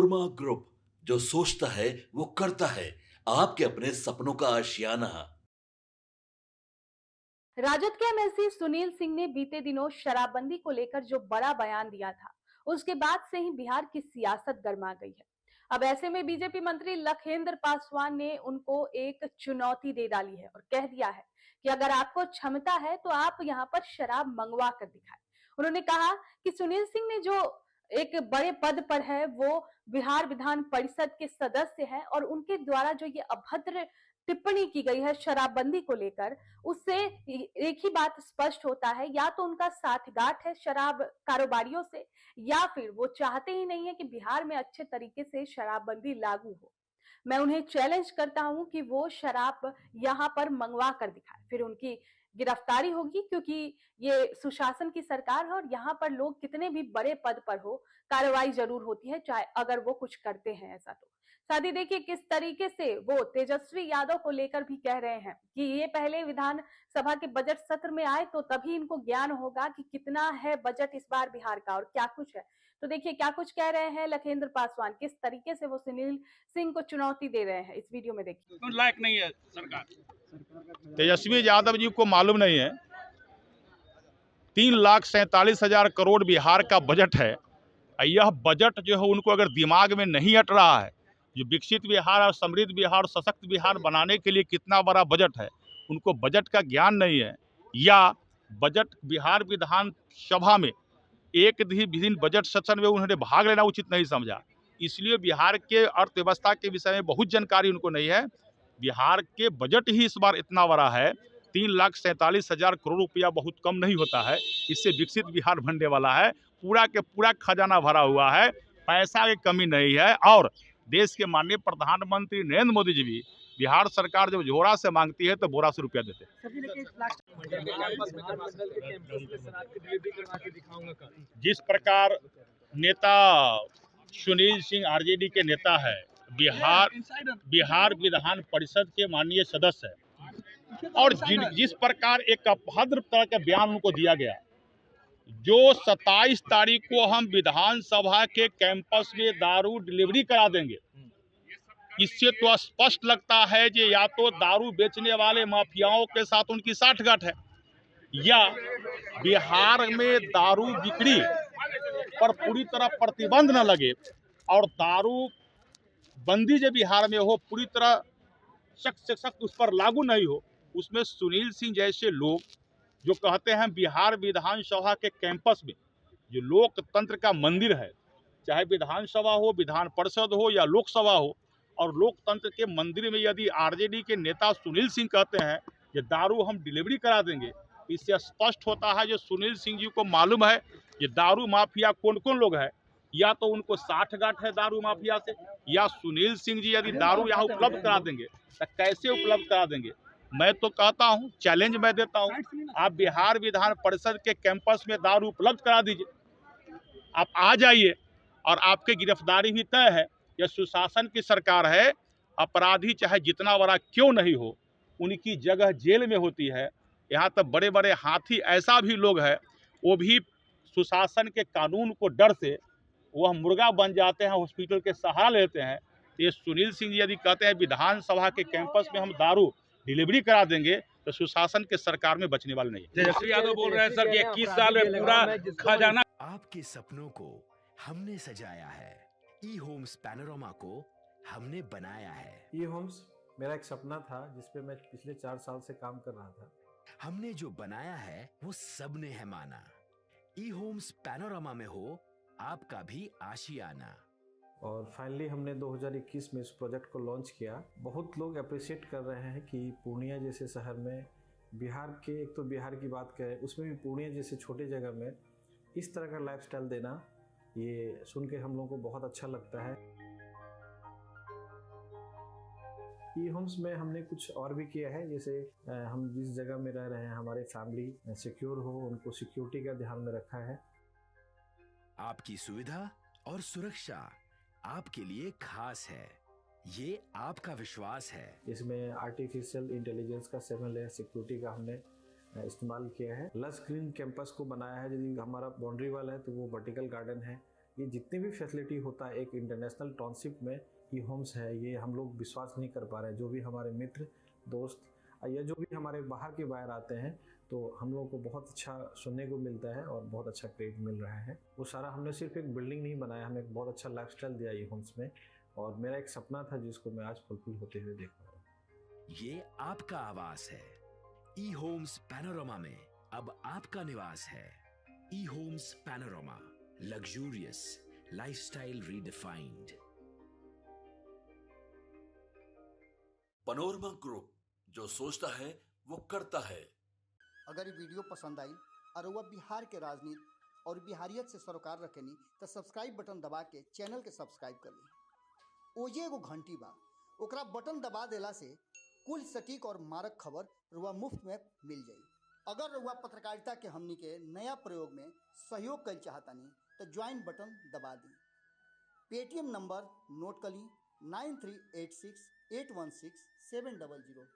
Korma group, जो सोचता है वो करता है। आपके अपने सपनों का आशियाना। राजद के एमएलसी सुनील सिंह ने बीते दिनों शराबबंदी को लेकर जो बड़ा बयान दिया था, उसके बाद से ही बिहार की सियासत गर्मा गई है। अब ऐसे में बीजेपी मंत्री लखेंद्र पासवान ने उनको एक चुनौती दे डाली है और कह दिया है कि अगर आपको क्षमता है तो आप यहाँ पर शराब मंगवा कर दिखाएं। उन्होंने कहा कि सुनील सिंह ने जो एक बड़े पद पर है वो बिहार विधान परिषद के सदस्य हैं और उनके द्वारा जो ये अभद्र टिप्पणी की गई है शराबबंदी को लेकर, उससे एक ही बात स्पष्ट होता है, या तो उनका साठगांठ है शराब कारोबारियों से, या फिर वो चाहते ही नहीं है कि बिहार में अच्छे तरीके से शराबबंदी लागू हो। मैं उन्हें चैलेंज करता हूं कि वो शराब यहां पर मंगवा कर दिखाए, फिर उनकी गिरफ्तारी होगी, क्योंकि ये सुशासन की सरकार है और यहाँ पर लोग कितने भी बड़े पद पर हो, कार्रवाई जरूर होती है, चाहे अगर वो कुछ करते हैं ऐसा तो। साथ ही देखिए किस तरीके से वो तेजस्वी यादव को लेकर भी कह रहे हैं कि ये पहले विधानसभा के बजट सत्र में आए तो तभी इनको ज्ञान होगा कि कितना है बजट इस बार बिहार का और क्या कुछ है। तो देखिए क्या कुछ कह रहे हैं लखेंद्र पासवान, किस तरीके से वो सुनील सिंह को चुनौती दे रहे हैं, इस वीडियो में देखिए। लायक नहीं है सरकार। तेजस्वी यादव जी को मालूम नहीं है 3,47,000 करोड़ बिहार का बजट है। यह बजट जो है उनको अगर दिमाग में नहीं अट रहा है, जो विकसित बिहार और समृद्ध बिहार और सशक्त बिहार बनाने के लिए कितना बड़ा बजट है, उनको बजट का ज्ञान नहीं है, या बजट बिहार विधानसभा में एक भी दिन बजट सेशन में उन्होंने भाग लेना उचित नहीं समझा, इसलिए बिहार के अर्थव्यवस्था के विषय में बहुत जानकारी उनको नहीं है। बिहार के बजट ही इस बार इतना बड़ा है, 3,47,000 करोड़ रुपया बहुत कम नहीं होता है। इससे विकसित बिहार बनने वाला है, पूरा के पूरा खजाना भरा हुआ है, पैसा की कमी नहीं है। और देश के माननीय प्रधानमंत्री नरेंद्र मोदी जी भी बिहार सरकार जब झोरा से मांगती है तो बोरा से रुपया देते हैं। जिस प्रकार नेता सुनील सिंह आरजेडी के नेता है, बिहार विधान परिषद के माननीय सदस्य है, और जिस प्रकार एक अभद्र तरह का बयान उनको दिया गया, जो 27 तारीख को हम विधानसभा के कैंपस में दारू डिलीवरी करा देंगे, इससे तो स्पष्ट लगता है कि या तो दारू बेचने वाले माफियाओं के साथ उनकी साठगांठ है, या बिहार में दारू बिक्री पर पूरी तरह प्रतिबंध न लगे और दारू बंदी जो बिहार में हो पूरी तरह सख्त से सख्त उस पर लागू नहीं हो, उसमें सुनील सिंह जैसे लोग जो कहते हैं बिहार विधानसभा के कैंपस में जो लोकतंत्र का मंदिर है, चाहे विधानसभा हो, विधान परिषद हो या लोकसभा हो, और लोकतंत्र के मंदिर में यदि आरजेडी के नेता सुनील सिंह कहते हैं कि दारू हम डिलीवरी करा देंगे, इससे स्पष्ट होता है जो सुनील सिंह जी को मालूम है ये दारू माफिया कौन कौन लोग हैं, या तो उनको साठगांठ है दारू माफिया से, या सुनील सिंह जी यदि दारू यहाँ उपलब्ध करा देंगे तो कैसे उपलब्ध करा देंगे। मैं तो कहता हूँ, चैलेंज मैं देता हूँ, आप बिहार विधान परिषद के कैंपस में दारू उपलब्ध करा दीजिए, आप आ जाइए और आपकी गिरफ्तारी भी तय है। यह सुशासन की सरकार है, अपराधी चाहे जितना बड़ा क्यों नहीं हो उनकी जगह जेल में होती है। यहाँ तक बड़े बड़े हाथी ऐसा भी लोग हैं, वो भी सुशासन के कानून को डर से वह मुर्गा बन जाते हैं, हॉस्पिटल के सहारा लेते हैं। ये सुनील सिंह यदि कहते हैं विधानसभा के कैंपस में हम दारू डिलीवरी करा देंगे तो सुशासन के सरकार में बचने वाले नहीं। तेजस्वी यादव बोल रहे हैं सर कि 21 साल में पूरा खजाना। आपके सपनों को हमने सजाया है, ई होम्स पैनोरमा को हमने बनाया है। ई होम्स मेरा एक सपना था जिसपे मैं पिछले 4 साल से काम कर रहा था। हमने जो बनाया है वो सबने है माना। ई होम्स पैनोरमा में हो आपका भी आशियाना। और फाइनली हमने 2021 में इस प्रोजेक्ट को लॉन्च किया। बहुत लोग अप्रिशिएट कर रहे हैं कि पूर्णिया जैसे शहर में, बिहार के, एक तो बिहार की बात करें उसमें भी पूर्णिया जैसे छोटे जगह में इस तरह का लाइफस्टाइल देना, ये सुन के हम लोगों को बहुत अच्छा लगता है। ई होम्स में हमने कुछ और भी किया है, जैसे हम जिस जगह में रह रहे हैं हमारे फैमिली सिक्योर हो, उनको सिक्योरिटी का ध्यान में रखा है। आपकी सुविधा और सुरक्षा आपके लिए खास है, ये आपका विश्वास है। इसमें आर्टिफिशियल इंटेलिजेंस का 7 लेयर सिक्योरिटी का हमने इस्तेमाल किया है। लस ग्रीन कैंपस को बनाया है, यदि हमारा बाउंड्री वाल है तो वो वर्टिकल गार्डन है। ये जितनी भी फैसिलिटी होता है एक इंटरनेशनल टाउनशिप में ई होम्स है, ये हम लोग विश्वास नहीं कर पा रहे हैं। जो भी हमारे मित्र दोस्त या जो भी हमारे बाहर के बाहर आते हैं तो हम लोगों को बहुत अच्छा सुनने को मिलता है और बहुत अच्छा क्रेडिट मिल रहा है। वो सारा हमने सिर्फ एक बिल्डिंग नहीं बनाया, हमें एक बहुत अच्छा लाइफस्टाइल दिया ई होम्स में, और मेरा एक सपना था जिसको मैं आज फुलफिल होते हुए देख रहा हूँ। ये आपका आवास है। ई होम्स पैनोरमा में अब आपका निवास है। E Homes Panorama, luxurious lifestyle redefined. Panorama group, जो सोचता है वो करता है। अगर ये वीडियो पसंद आई और वह बिहार के राजनीति और बिहारियत से सरोकार रखेनी तो सब्सक्राइब बटन दबा के चैनल के सब्सक्राइब कर ली। ओजे एगो घंटी बा, ओकरा बटन दबा देला से कुल सटीक और मारक खबर रुआ मुफ्त में मिल जाई। अगर रुआ पत्रकारिता के हमनी के नया प्रयोग में सहयोग कर चाहतानी तो ज्वाइन बटन दबा दी। पेटीएम नंबर नोट कर ली 9386816700।